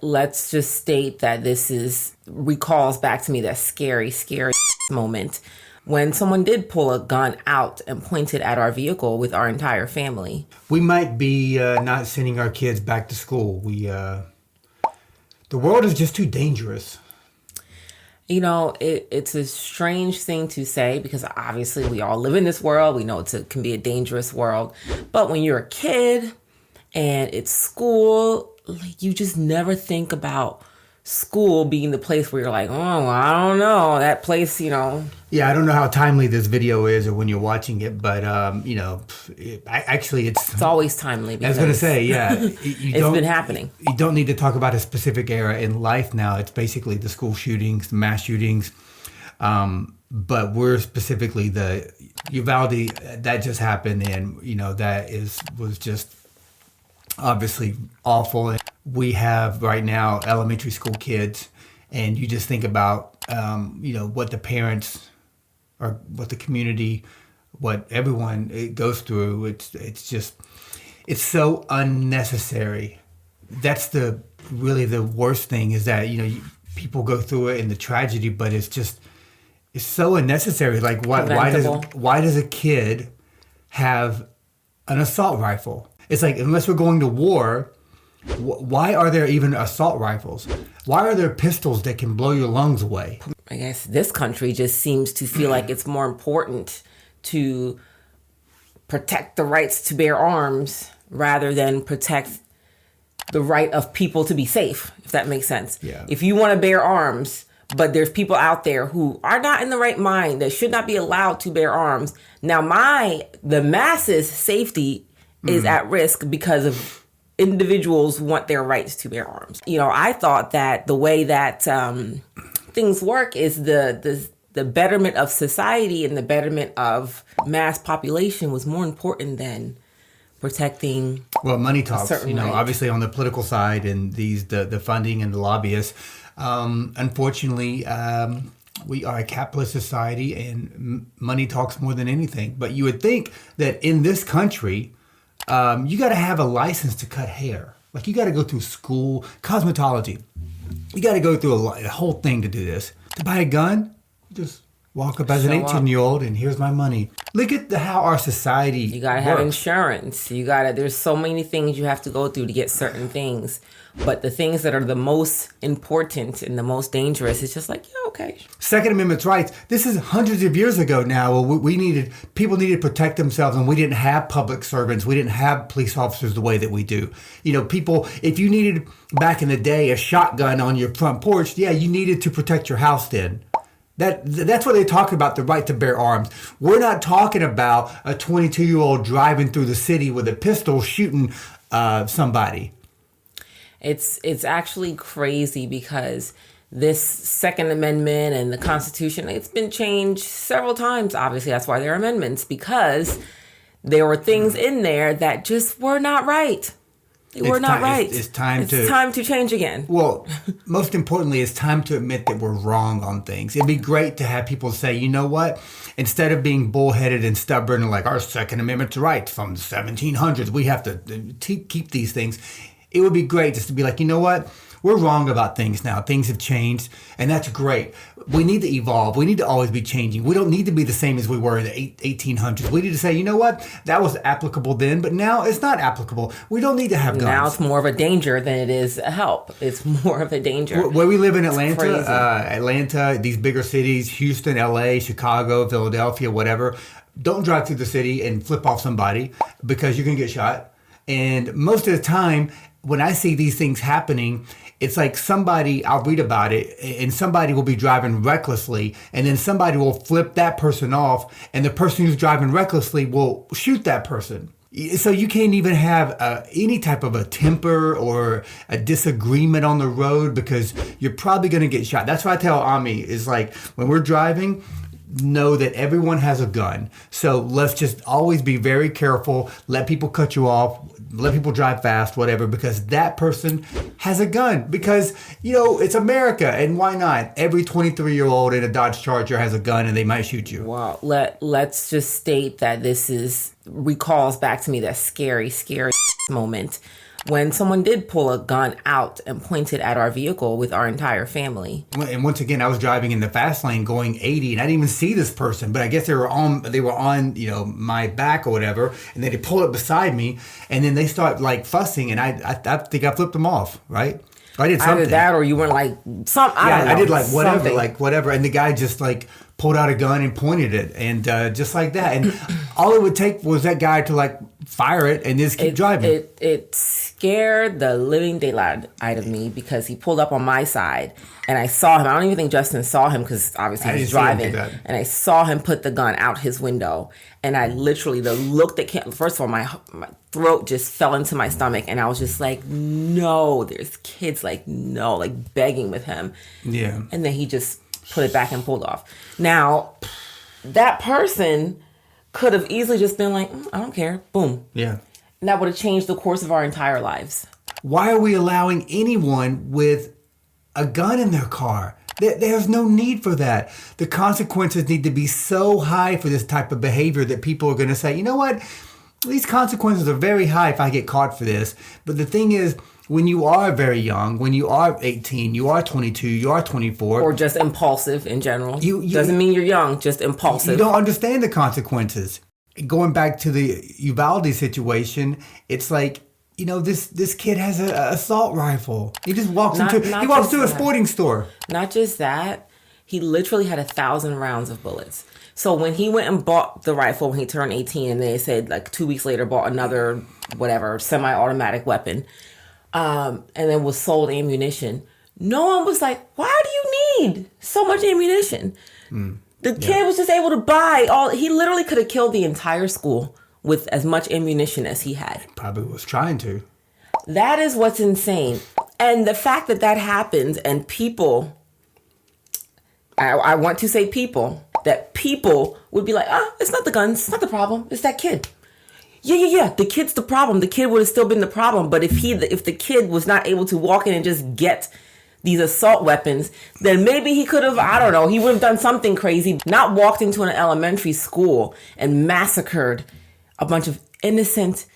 Let's just state that this is recalls back to me that scary moment when someone did pull a gun out and point it at our vehicle with our entire family. We might be not sending our kids back to school. The world is just too dangerous. You know, it's a strange thing to say because obviously we all live in this world. We know it can be a dangerous world. But when you're a kid and it's school, like, you just never think about school being the place where you're like, oh, I don't know, that place, you know. Yeah, I don't know how timely this video is or when you're watching it, but, it's always timely. I was going to say, yeah. It's been happening. You don't need to talk about a specific era in life now. It's basically the school shootings, the mass shootings. But we're specifically the Uvalde, that just happened, and, that was just obviously awful. We have right now elementary school kids, and you just think about, what the parents or what the community, what everyone it goes through. It's so unnecessary. That's really the worst thing is that, people go through it and the tragedy, but it's so unnecessary. Like why does a kid have an assault rifle? It's like, unless we're going to war, why are there even assault rifles? Why are there pistols that can blow your lungs away? I guess this country just seems to feel like it's more important to protect the rights to bear arms rather than protect the right of people to be safe, if that makes sense. Yeah. If you want to bear arms, but there's people out there who are not in the right mind, that should not be allowed to bear arms. Now, the masses' safety is at risk because of individuals who want their rights to bear arms. I thought that the way that things work is the betterment of society and the betterment of mass population was more important than protecting. Well, money talks. Right. Obviously on the political side and the funding and the lobbyists. Unfortunately, we are a capitalist society, and money talks more than anything. But you would think that in this country, you got to have a license to cut hair. Like, you got to go through school, cosmetology. You got to go through a whole thing to do this. To buy a gun, just walk up as an 18-year-old and here's my money. Look at how our society You got to have insurance. There's so many things you have to go through to get certain things. But the things that are the most important and the most dangerous, it's just like, yeah, okay. Second Amendment rights. This is hundreds of years ago now. People needed to protect themselves, and we didn't have public servants. We didn't have police officers the way that we do. People, if you needed back in the day a shotgun on your front porch, yeah, you needed to protect your house then. That's what they talk about, the right to bear arms. We're not talking about a 22-year-old driving through the city with a pistol shooting somebody. It's actually crazy because this Second Amendment and the Constitution, it's been changed several times. Obviously, that's why there are amendments, because there were things in there that just were not right. We're not right. It's time to change again. Well, most importantly, it's time to admit that we're wrong on things. It'd be great to have people say, you know what? Instead of being bullheaded and stubborn and like, our Second Amendment's right from the 1700s, we have to keep these things. It would be great just to be like, you know what? We're wrong about things now. Things have changed, and that's great. We need to evolve. We need to always be changing. We don't need to be the same as we were in the 1800s. We need to say, you know what? That was applicable then, but now it's not applicable. We don't need to have guns. Now it's more of a danger than it is a help. It's more of a danger. Where we live in Atlanta, these bigger cities, Houston, LA, Chicago, Philadelphia, whatever, don't drive through the city and flip off somebody because you're going to get shot. And most of the time, when I see these things happening, it's like I'll read about it, and somebody will be driving recklessly, and then somebody will flip that person off, and the person who's driving recklessly will shoot that person. So you can't even have any type of a temper or a disagreement on the road because you're probably going to get shot. That's what I tell Ami is like, when we're driving, know that everyone has a gun. So let's just always be very careful. Let people cut you off. Let people drive fast, whatever, because that person has a gun. Because, it's America, and why not? Every 23-year-old in a Dodge Charger has a gun, and they might shoot you. Well, let's just state that this recalls back to me that scary moment when someone did pull a gun out and point it at our vehicle with our entire family. And once again, I was driving in the fast lane going 80, and I didn't even see this person, but I guess they were on my back or whatever, and then they pull up beside me, and then they start like fussing, and I think I flipped them off, right? I did something. Either that or you went like something. I did like whatever, and the guy just like pulled out a gun and pointed it, and just like that, and all it would take was that guy to like fire it and just keep driving. It scared the living daylight out of me because he pulled up on my side, and I saw him. I don't even think Justin saw him because obviously he was driving, and I saw him put the gun out his window, and I literally, the look that came, first of all, my throat just fell into my stomach, and I was just like, no, there's kids, like, no, like begging with him. Yeah. And then he just put it back and pulled off. Now, that person could have easily just been like, I don't care, boom. Yeah. And that would have changed the course of our entire lives. Why are we allowing anyone with a gun in their car? There's no need for that. The consequences need to be so high for this type of behavior that people are going to say, you know what? These consequences are very high if I get caught for this. But the thing is, when you are very young, when you are 18, you are 22, you are 24. Or just impulsive in general. Doesn't mean you're young, just impulsive. You don't understand the consequences. Going back to the Uvalde situation, it's like, you know, this kid has an assault rifle. He just walks into a sporting store. Not just that, he literally had 1,000 rounds of bullets. So when he went and bought the rifle when he turned 18, and they said like 2 weeks later bought another whatever semi-automatic weapon, and then was sold ammunition, no one was like, why do you need so much ammunition? The kid was just able to buy he literally could have killed the entire school with as much ammunition as he had. Probably was trying to. That is what's insane. And the fact that happens, and people, I want to say people, that people would be like, it's not the guns, it's not the problem, it's that kid. Yeah, the kid's the problem. The kid would have still been the problem. But if the kid was not able to walk in and just get these assault weapons, then maybe he could have, I don't know, he would have done something crazy. Not walked into an elementary school and massacred a bunch of innocent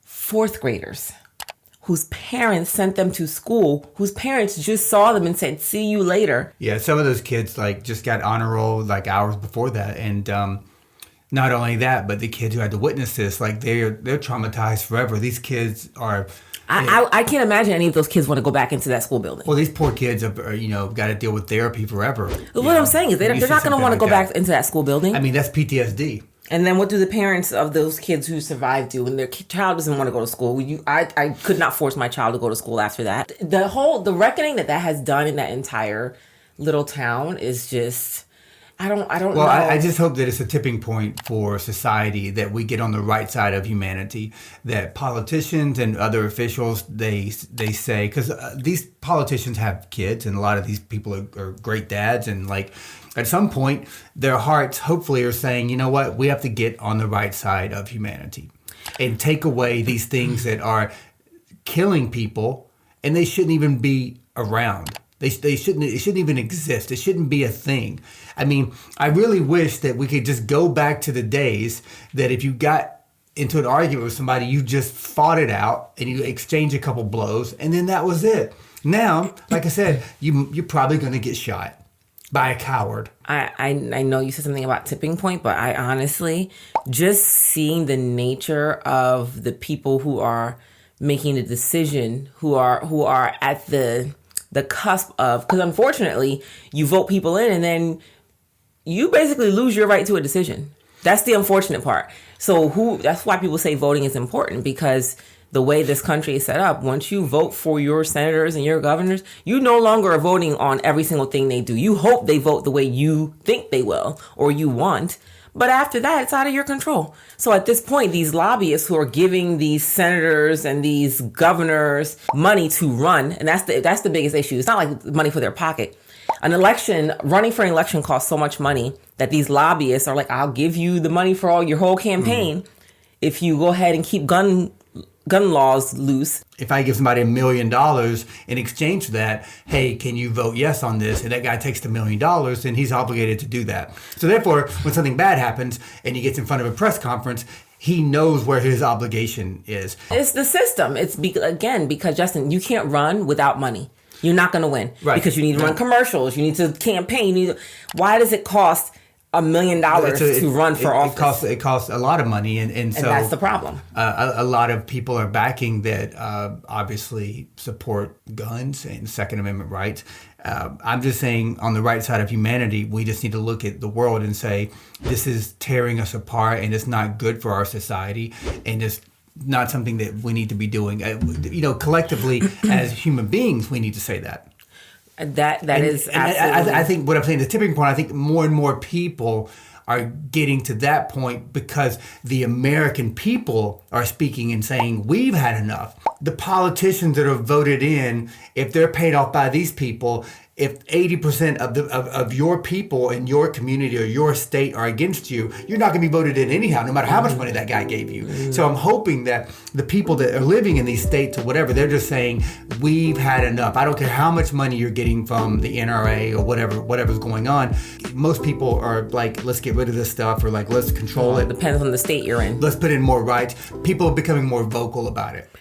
fourth graders whose parents sent them to school, whose parents just saw them and said, see you later. Yeah, some of those kids like just got honor roll like hours before that. And not only that, but the kids who had to witness this, like they're traumatized forever. These kids are... I can't imagine any of those kids want to go back into that school building. Well, these poor kids have, got to deal with therapy forever. What I'm saying is they're not going to want to go back into that school building. I mean, that's PTSD. And then what do the parents of those kids who survived do when their child doesn't want to go to school? I could not force my child to go to school after that. The reckoning that has done in that entire little town is just... I don't know. Well, I just hope that it's a tipping point for society, that we get on the right side of humanity, that politicians and other officials, they say, because these politicians have kids, and a lot of these people are great dads, and like at some point their hearts hopefully are saying, you know what, we have to get on the right side of humanity and take away these things that are killing people, and they shouldn't even be around. It shouldn't even exist. It shouldn't be a thing. I mean, I really wish that we could just go back to the days that if you got into an argument with somebody, you just fought it out and you exchange a couple blows, and then that was it. Now, like I said, you're probably going to get shot by a coward. I know you said something about tipping point, but I honestly, just seeing the nature of the people who are making the decision, who are at the cusp of, because unfortunately you vote people in and then you basically lose your right to a decision. That's the unfortunate part. So that's why people say voting is important, because the way this country is set up, once you vote for your senators and your governors, you no longer are voting on every single thing they do. You hope they vote the way you think they will or you want. But after that, it's out of your control. So at this point, these lobbyists who are giving these senators and these governors money to run, and that's the biggest issue. It's not like money for their pocket. Running for an election costs so much money that these lobbyists are like, I'll give you the money for your whole campaign if you go ahead and keep gun gun laws loose. If I give somebody $1 million in exchange for that, hey, can you vote yes on this? And that guy takes the $1 million, then he's obligated to do that. So therefore, when something bad happens and he gets in front of a press conference, he knows where his obligation is. It's the system. It's because Justin, you can't run without money. You're not going to win, right? Because you need to run commercials. You need to campaign. Why does it cost $1 million to run for office? It costs a lot of money, and so that's the problem. A lot of people are backing that. Obviously, support guns and Second Amendment rights. I'm just saying, on the right side of humanity, we just need to look at the world and say, this is tearing us apart, and it's not good for our society, and it's not something that we need to be doing. Collectively as human beings, we need to say that. That is absolutely. I think what I'm saying, the tipping point, I think more and more people are getting to that point because the American people are speaking and saying, we've had enough. The politicians that are voted in, if they're paid off by these people, if 80% of your people in your community or your state are against you, you're not going to be voted in anyhow, no matter how much money that guy gave you. So I'm hoping that the people that are living in these states or whatever, they're just saying, we've had enough. I don't care how much money you're getting from the NRA or whatever's going on. Most people are like, let's get rid of this stuff, or like, let's control it. Depends on the state you're in. Let's put in more rights. People are becoming more vocal about it.